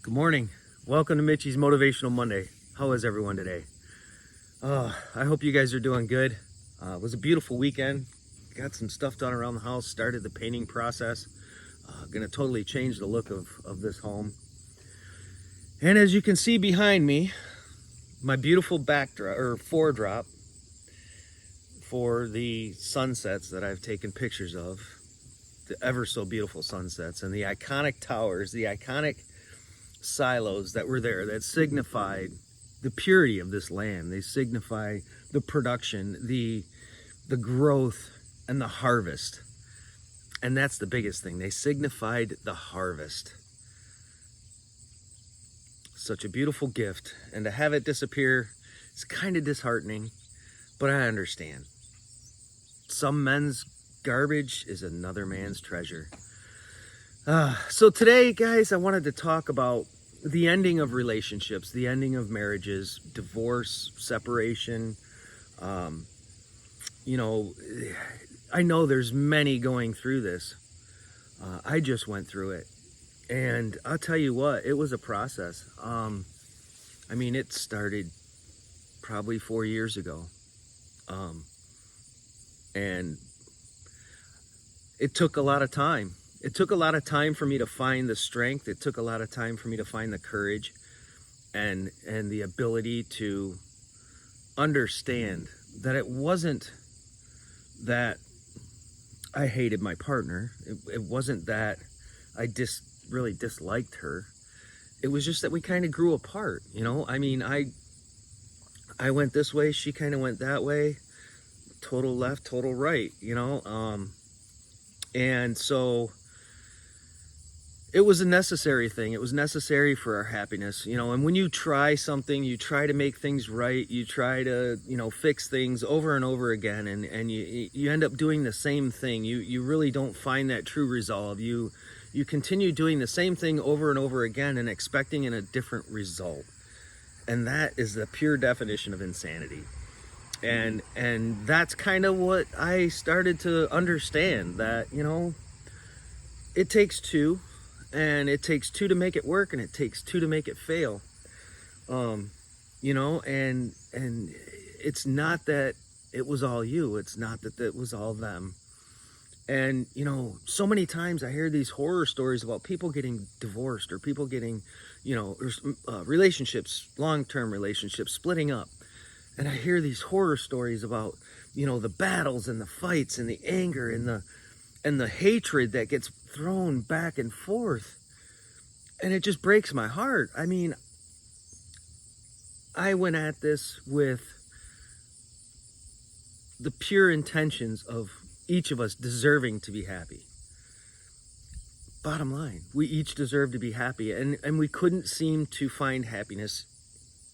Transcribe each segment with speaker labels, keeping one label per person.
Speaker 1: Good morning. Welcome to Mitchie's Motivational Monday. How is everyone today? I hope you guys are doing good. It was a beautiful weekend. Got some stuff done around the house, started the painting process. Gonna totally change the look of this home. And as you can see behind me, my beautiful backdrop or foredrop for the sunsets that I've taken pictures of, the ever so beautiful sunsets and the iconic towers, the iconic silos that were there that signified the purity of this land. They signify the production, the growth, and the harvest. And that's the biggest thing. They signified the harvest. Such a beautiful gift, and to have it disappear is kind of disheartening, but I understand. Some men's garbage is another man's treasure. So today, guys, I wanted to talk about the ending of relationships, the ending of marriages, divorce, separation. I know there's many going through this. I just went through it. And I'll tell you what, it was a process. It started probably 4 years ago. And it took a lot of time. It took a lot of time for me to find the strength. It took a lot of time for me to find the courage and the ability to understand that it wasn't that I hated my partner. It wasn't that I really disliked her. It was just that we kind of grew apart. I went this way, she kind of went that way, total left, total right, and so it was a necessary thing. It was necessary for our happiness, and when you try something, you try to make things right, you try to, fix things over and over again, and you end up doing the same thing. You really don't find that true resolve. You continue doing the same thing over and over again and expecting a different result. And that is the pure definition of insanity. And that's kind of what I started to understand, that, it takes two. And it takes two to make it work, and it takes two to make it fail. And it's not that it was all you. It's not that it was all them. And, so many times I hear these horror stories about people getting divorced, or people getting, relationships, long-term relationships splitting up. And I hear these horror stories about, the battles and the fights and the anger and the hatred that gets thrown back and forth. And it just breaks my heart. I went at this with the pure intentions of each of us deserving to be happy. Bottom line, we each deserve to be happy, and we couldn't seem to find happiness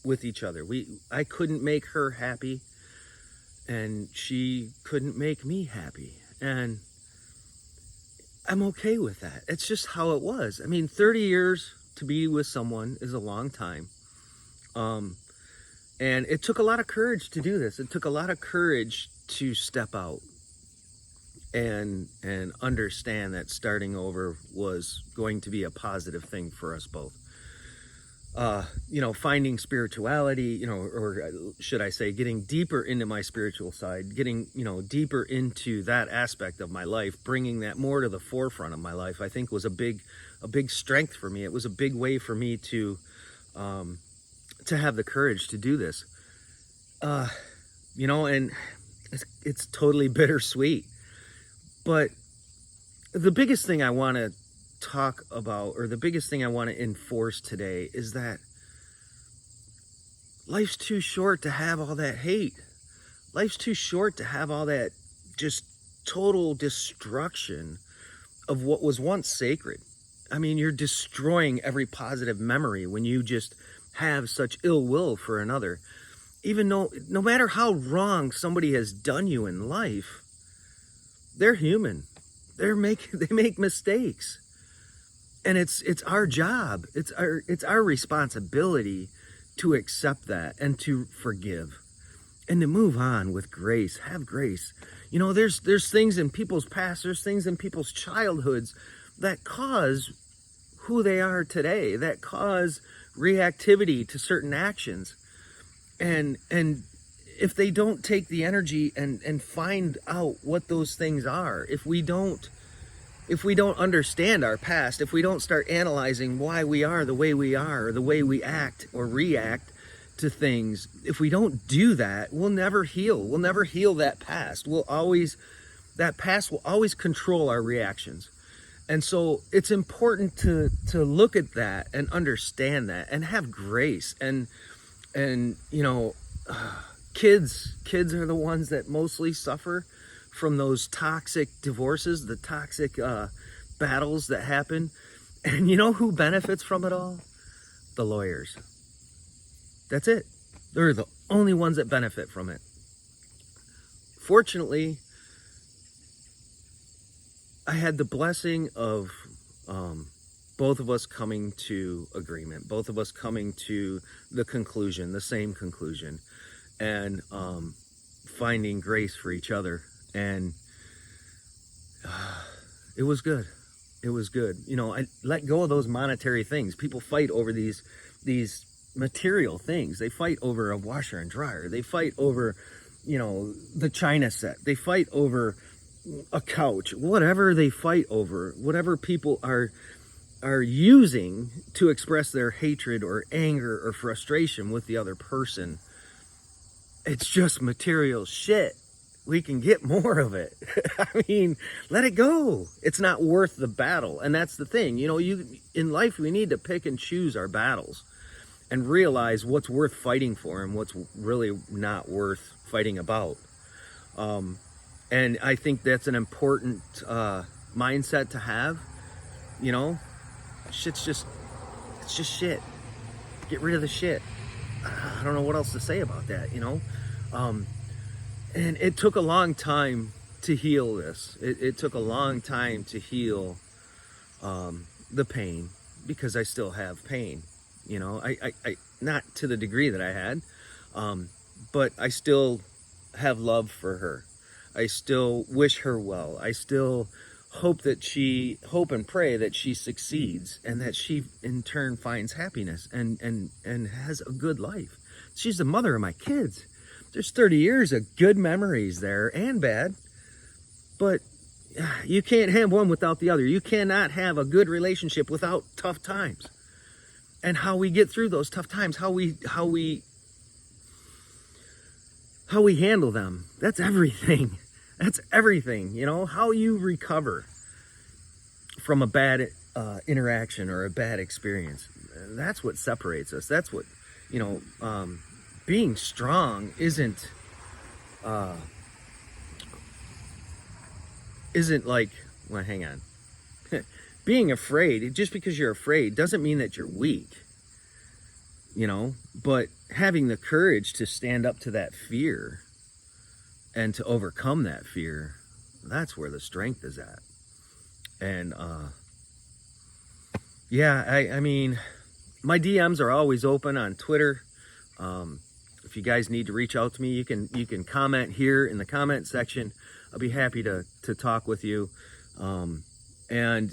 Speaker 1: with each other. I couldn't make her happy, and she couldn't make me happy. And I'm okay with that. It's just how it was. 30 years to be with someone is a long time. And it took a lot of courage to do this. It took a lot of courage to step out and understand that starting over was going to be a positive thing for us both. Finding spirituality, or should I say, getting deeper into my spiritual side, getting, deeper into that aspect of my life, bringing that more to the forefront of my life, I think was a big strength for me. It was a big way for me to have the courage to do this. And it's totally bittersweet. But the biggest thing I want to talk about, or the biggest thing I want to enforce today, is that life's too short to have all that hate. Life's too short to have all that just total destruction of what was once sacred. You're destroying every positive memory when you just have such ill will for another. Even though, no matter how wrong somebody has done you in life, they're human. They make mistakes. And it's our job. It's our responsibility to accept that and to forgive and to move on with grace. Have grace. There's things in people's past, there's things in people's childhoods that cause who they are today, that cause reactivity to certain actions. And if they don't take the energy and find out what those things are, if we don't understand our past, if we don't start analyzing why we are the way we are, or the way we act or react to things, if we don't do that, we'll never heal. We'll never heal that past. That past will always control our reactions. And so it's important to look at that and understand that and have grace. And kids are the ones that mostly suffer from those toxic divorces, the toxic battles that happen. And you know who benefits from it all? The lawyers. That's it. They're the only ones that benefit from it. Fortunately, I had the blessing of both of us coming to agreement, both of us coming to the conclusion, the same conclusion, and finding grace for each other. And it was good. It was good. I let go of those monetary things. People fight over these material things. They fight over a washer and dryer. They fight over, the china set. They fight over a couch. Whatever they fight over, whatever people are using to express their hatred or anger or frustration with the other person, it's just material shit. We can get more of it. I mean, let it go. It's not worth the battle. And that's the thing. In life, we need to pick and choose our battles and realize what's worth fighting for and what's really not worth fighting about. And I think that's an important mindset to have. It's just shit. Get rid of the shit. I don't know what else to say about that, And it took a long time to heal this. It took a long time to heal the pain, because I still have pain. I not to the degree that I had, but I still have love for her. I still wish her well. I still hope and pray that she succeeds, and that she in turn finds happiness and has a good life. She's the mother of my kids. There's 30 years of good memories there, and bad, but you can't have one without the other. You cannot have a good relationship without tough times. And how we get through those tough times, how we handle them, that's everything. That's everything. How you recover from a bad interaction or a bad experience. That's what separates us. That's what, being strong isn't like, well, hang on. Being afraid, just because you're afraid doesn't mean that you're weak, but having the courage to stand up to that fear and to overcome that fear, that's where the strength is at. And I mean, my DMs are always open on Twitter. If you guys need to reach out to me, you can comment here in the comment section. I'll be happy to talk with you. And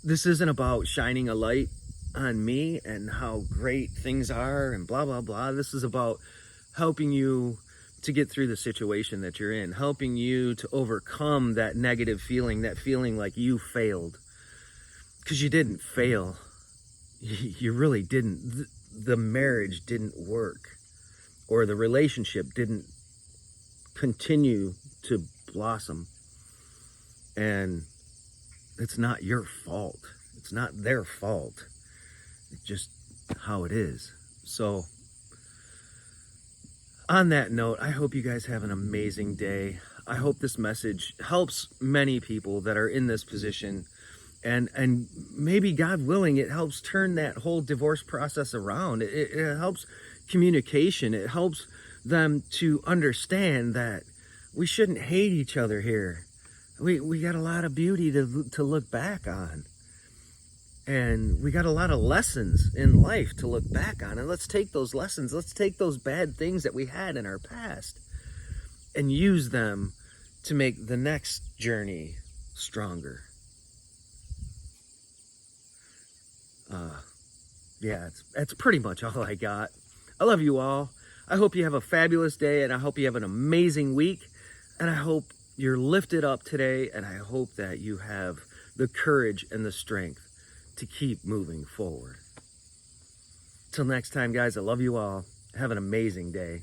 Speaker 1: this isn't about shining a light on me and how great things are and blah blah blah. This is about helping you to get through the situation that you're in, helping you to overcome that negative feeling, that feeling like you failed, because you didn't fail. You really didn't. The marriage didn't work, or the relationship didn't continue to blossom, and it's not your fault. It's not their fault. It's just how it is. So on that note, I hope you guys have an amazing day. I hope this message helps many people that are in this position, and maybe, God willing, it helps turn that whole divorce process around. It helps communication. It helps them to understand that we shouldn't hate each other here. We got a lot of beauty to look back on. And we got a lot of lessons in life to look back on. And let's take those lessons. Let's take those bad things that we had in our past and use them to make the next journey stronger. Yeah, that's pretty much all I got. I love you all. I hope you have a fabulous day, and I hope you have an amazing week. And I hope you're lifted up today, and I hope that you have the courage and the strength to keep moving forward. Till next time, guys, I love you all. Have an amazing day.